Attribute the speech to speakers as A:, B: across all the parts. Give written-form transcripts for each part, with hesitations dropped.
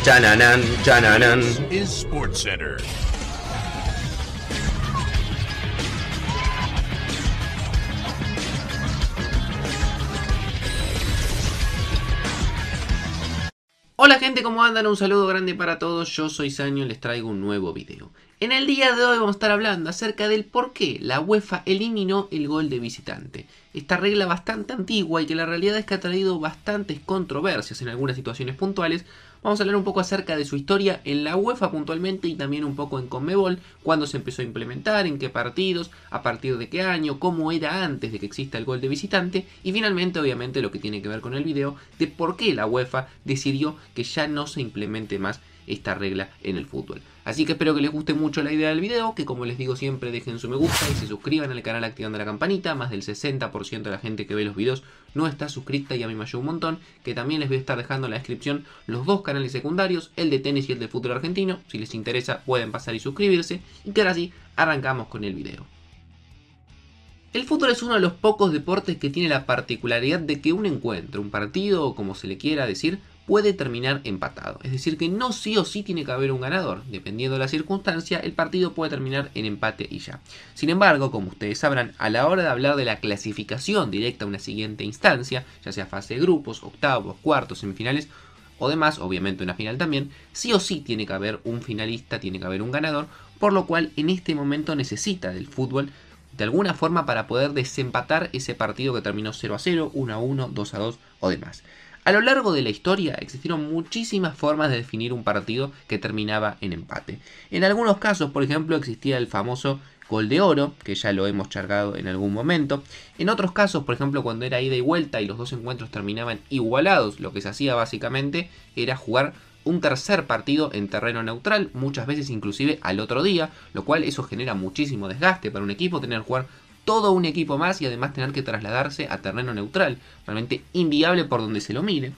A: Chananan, chananan.
B: Is SportsCenter.
A: Hola gente, ¿cómo andan? Un saludo grande para todos, yo soy Saño y les traigo un nuevo video. En el día de hoy vamos a estar hablando acerca del por qué la UEFA eliminó el gol de visitante. Esta regla bastante antigua y que la realidad es que ha traído bastantes controversias en algunas situaciones puntuales. Vamos a hablar un poco acerca de su historia en la UEFA puntualmente y también un poco en CONMEBOL, cuándo se empezó a implementar, en qué partidos, a partir de qué año, cómo era antes de que exista el gol de visitante y finalmente obviamente lo que tiene que ver con el video de por qué la UEFA decidió que ya no se implemente más esta regla en el fútbol. Así que espero que les guste mucho la idea del video, que como les digo siempre dejen su me gusta y se suscriban al canal activando la campanita. Más del 60% de la gente que ve los videos no está suscrita y a mí me ayuda un montón. Que también les voy a estar dejando en la descripción los dos canales secundarios, el de tenis y el de fútbol argentino. Si les interesa pueden pasar y suscribirse. Y que ahora sí, arrancamos con el video. El fútbol es uno de los pocos deportes que tiene la particularidad de que un encuentro, un partido o como se le quiera decir, puede terminar empatado. Es decir, que no sí o sí tiene que haber un ganador. Dependiendo de la circunstancia, el partido puede terminar en empate y ya. Sin embargo, como ustedes sabrán, a la hora de hablar de la clasificación directa a una siguiente instancia, ya sea fase de grupos, octavos, cuartos, semifinales o demás, obviamente una final también, sí o sí tiene que haber un finalista, tiene que haber un ganador, por lo cual en este momento necesita del fútbol de alguna forma para poder desempatar ese partido que terminó 0-0, 1-1, 2-2 o demás. A lo largo de la historia existieron muchísimas formas de definir un partido que terminaba en empate. En algunos casos, por ejemplo, existía el famoso gol de oro, que ya lo hemos chargado en algún momento. En otros casos, por ejemplo, cuando era ida y vuelta y los dos encuentros terminaban igualados, lo que se hacía básicamente era jugar un tercer partido en terreno neutral, muchas veces inclusive al otro día, lo cual eso genera muchísimo desgaste para un equipo, tener que jugar todo un equipo más y además tener que trasladarse a terreno neutral, realmente inviable por donde se lo mire.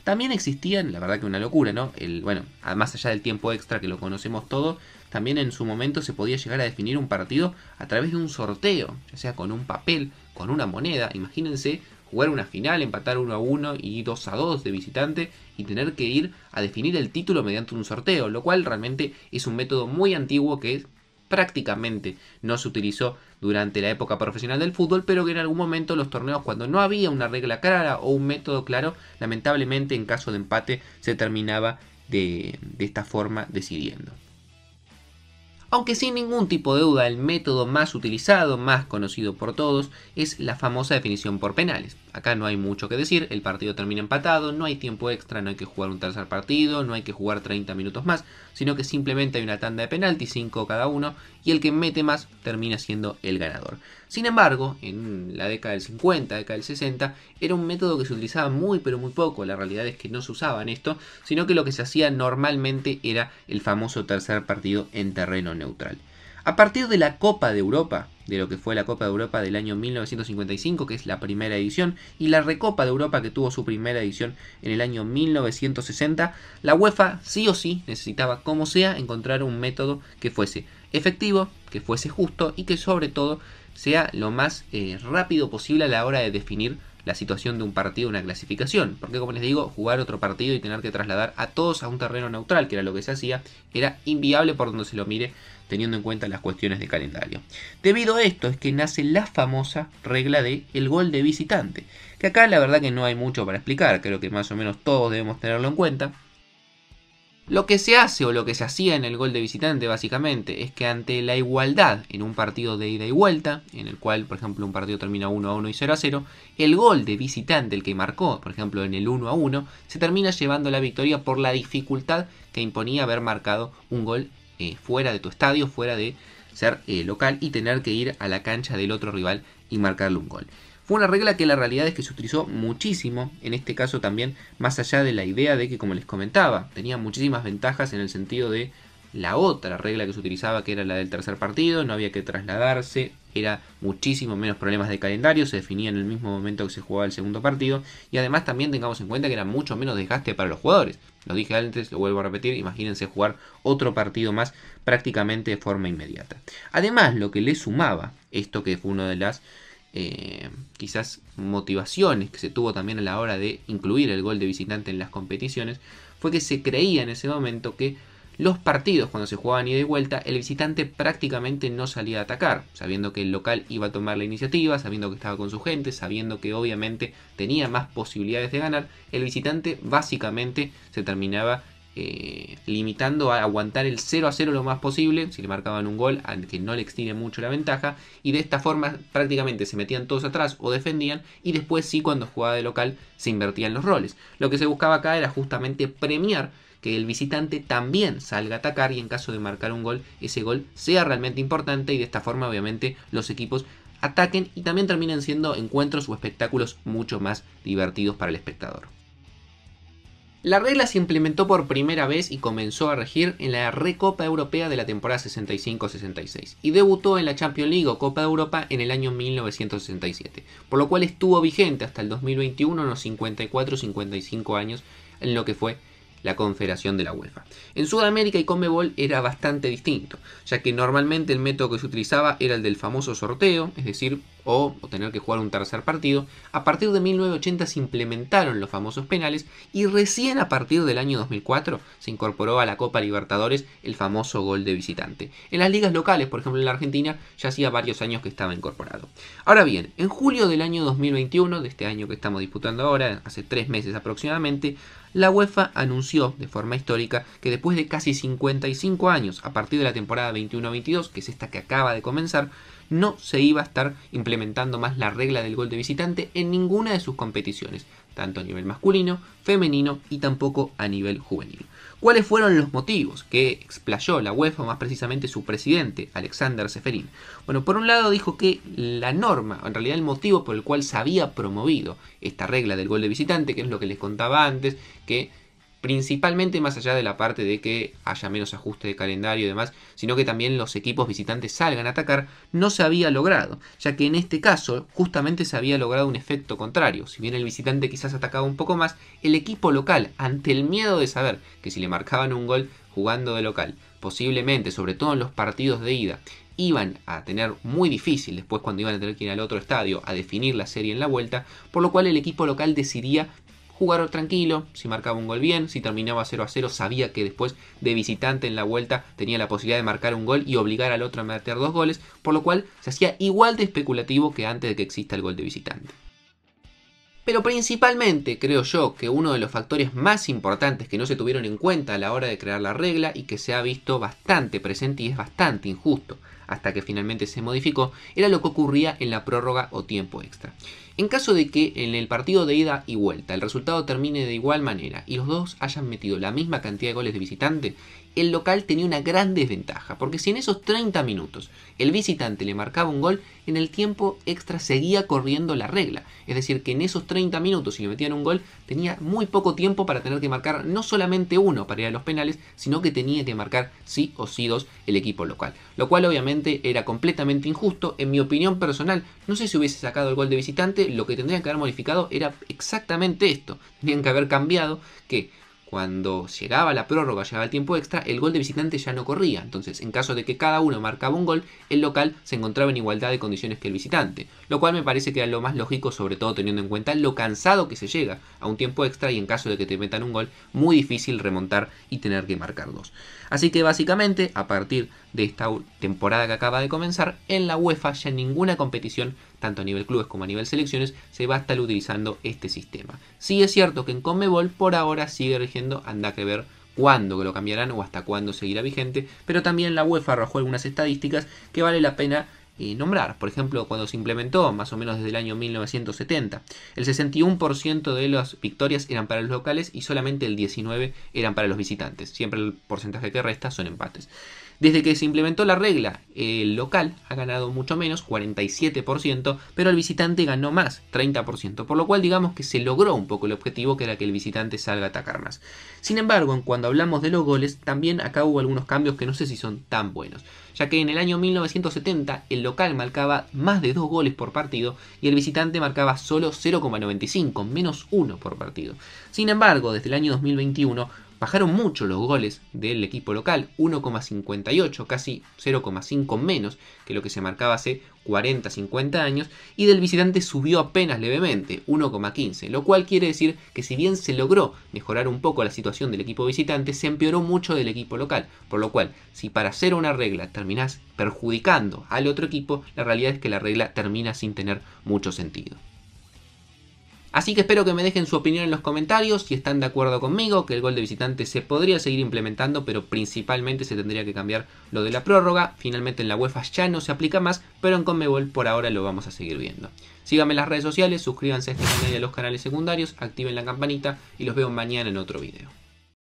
A: También existían, la verdad que una locura, ¿no? Bueno, más allá del tiempo extra que lo conocemos todo, también en su momento se podía llegar a definir un partido a través de un sorteo, ya sea con un papel, con una moneda. Imagínense jugar una final, empatar 1-1 y 2-2 de visitante y tener que ir a definir el título mediante un sorteo, lo cual realmente es un método muy antiguo que prácticamente no se utilizó durante la época profesional del fútbol, pero que en algún momento los torneos, cuando no había una regla clara o un método claro, lamentablemente en caso de empate se terminaba de esta forma decidiendo. Aunque sin ningún tipo de duda el método más utilizado, más conocido por todos, es la famosa definición por penales. Acá no hay mucho que decir, el partido termina empatado, no hay tiempo extra, no hay que jugar un tercer partido, no hay que jugar 30 minutos más, sino que simplemente hay una tanda de penaltis, 5 cada uno, y el que mete más termina siendo el ganador. Sin embargo, en la década del 50, década del 60, era un método que se utilizaba muy pero muy poco. La realidad es que no se usaba en esto, sino que lo que se hacía normalmente era el famoso tercer partido en terreno neutral. A partir de la Copa de Europa, de lo que fue la Copa de Europa del año 1955, que es la primera edición, y la Recopa de Europa que tuvo su primera edición en el año 1960, la UEFA sí o sí necesitaba, como sea, encontrar un método que fuese efectivo, que fuese justo y que sobre todo sea lo más rápido posible a la hora de definir la situación de un partido, una clasificación. Porque como les digo, jugar otro partido y tener que trasladar a todos a un terreno neutral, que era lo que se hacía, era inviable por donde se lo mire, teniendo en cuenta las cuestiones de calendario. Debido a esto es que nace la famosa regla de el gol de visitante, que acá la verdad que no hay mucho para explicar, creo que más o menos todos debemos tenerlo en cuenta. Lo que se hace o lo que se hacía en el gol de visitante básicamente es que ante la igualdad en un partido de ida y vuelta, en el cual por ejemplo un partido termina 1-1 y 0-0, el gol de visitante, el que marcó por ejemplo en el 1-1, se termina llevando la victoria por la dificultad que imponía haber marcado un gol fuera de tu estadio, fuera de ser local y tener que ir a la cancha del otro rival y marcarle un gol. Fue una regla que la realidad es que se utilizó muchísimo, en este caso también, más allá de la idea de que, como les comentaba, tenía muchísimas ventajas en el sentido de la otra regla que se utilizaba, que era la del tercer partido, no había que trasladarse, era muchísimo menos problemas de calendario, se definía en el mismo momento que se jugaba el segundo partido, y además también tengamos en cuenta que era mucho menos desgaste para los jugadores. Lo dije antes, lo vuelvo a repetir, imagínense jugar otro partido más prácticamente de forma inmediata. Además, lo que le sumaba, esto que fue una de las quizás motivaciones que se tuvo también a la hora de incluir el gol de visitante en las competiciones, fue que se creía en ese momento que los partidos, cuando se jugaban ida y vuelta, el visitante prácticamente no salía a atacar, sabiendo que el local iba a tomar la iniciativa, sabiendo que estaba con su gente, sabiendo que obviamente tenía más posibilidades de ganar. El visitante básicamente se terminaba limitando a aguantar el 0-0 lo más posible, si le marcaban un gol, a que no le extiende mucho la ventaja, y de esta forma prácticamente se metían todos atrás o defendían, y después sí, cuando jugaba de local, se invertían los roles. Lo que se buscaba acá era justamente premiar que el visitante también salga a atacar, y en caso de marcar un gol, ese gol sea realmente importante, y de esta forma obviamente los equipos ataquen y también terminen siendo encuentros o espectáculos mucho más divertidos para el espectador. La regla se implementó por primera vez y comenzó a regir en la Recopa Europea de la temporada 65-66 y debutó en la Champions League o Copa de Europa en el año 1967, por lo cual estuvo vigente hasta el 2021, unos 54-55 años en lo que fue la Confederación de la UEFA. En Sudamérica y Conmebol era bastante distinto, ya que normalmente el método que se utilizaba era el del famoso sorteo, es decir, o tener que jugar un tercer partido. A partir de 1980 se implementaron los famosos penales y recién a partir del año 2004 se incorporó a la Copa Libertadores el famoso gol de visitante. En las ligas locales, por ejemplo en la Argentina, ya hacía varios años que estaba incorporado. Ahora bien, en julio del año 2021, de este año que estamos disputando ahora, hace 3 meses aproximadamente, la UEFA anunció de forma histórica que después de casi 55 años, a partir de la temporada 21-22, que es esta que acaba de comenzar, no se iba a estar implementando más la regla del gol de visitante en ninguna de sus competiciones, tanto a nivel masculino, femenino y tampoco a nivel juvenil. ¿Cuáles fueron los motivos que explayó la UEFA, más precisamente su presidente, Alexander Ceferin? Bueno, por un lado dijo que la norma, en realidad el motivo por el cual se había promovido esta regla del gol de visitante, que es lo que les contaba antes, que principalmente más allá de la parte de que haya menos ajuste de calendario y demás, sino que también los equipos visitantes salgan a atacar, no se había logrado, ya que en este caso justamente se había logrado un efecto contrario. Si bien el visitante quizás atacaba un poco más, el equipo local, ante el miedo de saber que si le marcaban un gol jugando de local, posiblemente, sobre todo en los partidos de ida, iban a tener muy difícil después cuando iban a tener que ir al otro estadio a definir la serie en la vuelta, por lo cual el equipo local decidía jugar tranquilo, si marcaba un gol bien, si terminaba 0-0 sabía que después de visitante en la vuelta tenía la posibilidad de marcar un gol y obligar al otro a meter 2 goles, por lo cual se hacía igual de especulativo que antes de que exista el gol de visitante. Pero principalmente creo yo que uno de los factores más importantes que no se tuvieron en cuenta a la hora de crear la regla y que se ha visto bastante presente y es bastante injusto hasta que finalmente se modificó, era lo que ocurría en la prórroga o tiempo extra. En caso de que en el partido de ida y vuelta el resultado termine de igual manera y los dos hayan metido la misma cantidad de goles de visitante, el local tenía una gran desventaja, porque si en esos 30 minutos el visitante le marcaba un gol, en el tiempo extra seguía corriendo la regla. Es decir, que en esos 30 minutos, si le metían un gol, tenía muy poco tiempo para tener que marcar no solamente uno para ir a los penales, sino que tenía que marcar sí o sí 2 el equipo local. Lo cual obviamente era completamente injusto, en mi opinión personal. No sé si hubiese sacado el gol de visitante, lo que tendrían que haber modificado era exactamente esto. Tendrían que haber cambiado que cuando llegaba la prórroga, llegaba el tiempo extra, el gol de visitante ya no corría. Entonces, en caso de que cada uno marcaba un gol, el local se encontraba en igualdad de condiciones que el visitante. Lo cual me parece que era lo más lógico, sobre todo teniendo en cuenta lo cansado que se llega a un tiempo extra y en caso de que te metan un gol, muy difícil remontar y tener que marcar 2. Así que básicamente, a partir de esta temporada que acaba de comenzar, en la UEFA ya en ninguna competición, tanto a nivel clubes como a nivel selecciones, se va a estar utilizando este sistema. Sí es cierto que en Conmebol por ahora sigue rigiendo, anda que ver cuándo que lo cambiarán o hasta cuándo seguirá vigente, pero también la UEFA arrojó algunas estadísticas que vale la pena nombrar. Por ejemplo, cuando se implementó, más o menos desde el año 1970, el 61% de las victorias eran para los locales y solamente el 19% eran para los visitantes. Siempre el porcentaje que resta son empates. Desde que se implementó la regla, el local ha ganado mucho menos, 47%, pero el visitante ganó más, 30%, por lo cual digamos que se logró un poco el objetivo, que era que el visitante salga a atacar más. Sin embargo, cuando hablamos de los goles, también acá hubo algunos cambios que no sé si son tan buenos, ya que en el año 1970 el local marcaba más de 2 goles por partido y el visitante marcaba solo 0,95, menos 1 por partido. Sin embargo, desde el año 2021 bajaron mucho los goles del equipo local, 1,58, casi 0,5 menos que lo que se marcaba hace 40, 50 años, y del visitante subió apenas levemente, 1,15, lo cual quiere decir que si bien se logró mejorar un poco la situación del equipo visitante, se empeoró mucho del equipo local, por lo cual, si para hacer una regla terminás perjudicando al otro equipo, la realidad es que la regla termina sin tener mucho sentido. Así que espero que me dejen su opinión en los comentarios, si están de acuerdo conmigo, que el gol de visitante se podría seguir implementando, pero principalmente se tendría que cambiar lo de la prórroga. Finalmente en la UEFA ya no se aplica más, pero en CONMEBOL por ahora lo vamos a seguir viendo. Síganme en las redes sociales, suscríbanse a este canal y a los canales secundarios, activen la campanita y los veo mañana en otro video.